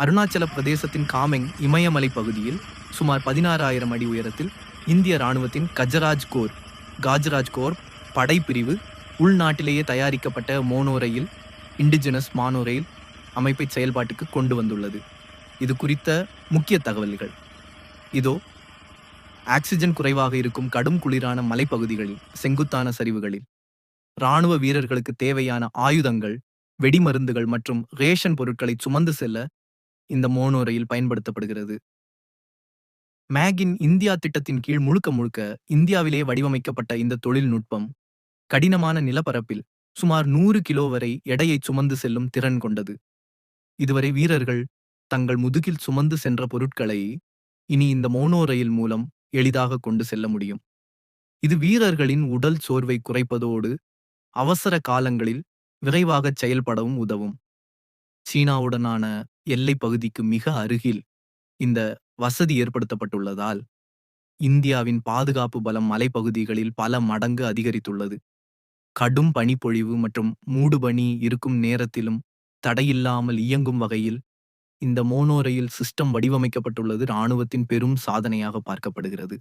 அருணாச்சல பிரதேசத்தின் காமெங் இமயமலை பகுதியில் சுமார் 16,000 அடி உயரத்தில் இந்திய ராணுவத்தின் காஜராஜ் கோர் படைப்பிரிவு உள்நாட்டிலேயே தயாரிக்கப்பட்ட மோனோ ரயில் இண்டிஜினஸ் மானோ ரயில் அமைப்பை செயல்பாட்டுக்கு கொண்டு வந்துள்ளது. இது குறித்த முக்கிய தகவல்கள் இதோ. ஆக்சிஜன் குறைவாக இருக்கும் கடும் குளிரான மலைப்பகுதிகளில், செங்குத்தான சரிவுகளில் இராணுவ வீரர்களுக்கு தேவையான ஆயுதங்கள், வெடிமருந்துகள் மற்றும் ரேஷன் பொருட்களை சுமந்து செல்ல இந்த மோனோ ரயில் பயன்படுத்தப்படுகிறது. மேகின் இந்தியா திட்டத்தின் கீழ் முழுக்க முழுக்க இந்தியாவிலே வடிவமைக்கப்பட்ட இந்த தொழில்நுட்பம் கடினமான நிலப்பரப்பில் சுமார் 100 கிலோ வரை எடையை சுமந்து செல்லும் திறன் கொண்டது. இதுவரை வீரர்கள் தங்கள் முதுகில் சுமந்து சென்ற பொருட்களை இனி இந்த மோனோ ரயில் மூலம் எளிதாக கொண்டு செல்ல முடியும். இது வீரர்களின் உடல் சோர்வை குறைப்பதோடு அவசர காலங்களில் விரைவாக செயல்படவும் உதவும். சீனாவுடனான எல்லை பகுதிக்கு மிக அருகில் இந்த வசதி ஏற்படுத்தப்பட்டுள்ளதால் இந்தியாவின் பாதுகாப்பு பலம் மலைப்பகுதிகளில் பல மடங்கு அதிகரித்துள்ளது. கடும் பனிப்பொழிவு மற்றும் மூடுபனி இருக்கும் நேரத்திலும் தடையில்லாமல் இயங்கும் வகையில் இந்த மோனோ ரயில் சிஸ்டம் வடிவமைக்கப்பட்டுள்ளது இராணுவத்தின் பெரும் சாதனையாக பார்க்கப்படுகிறது.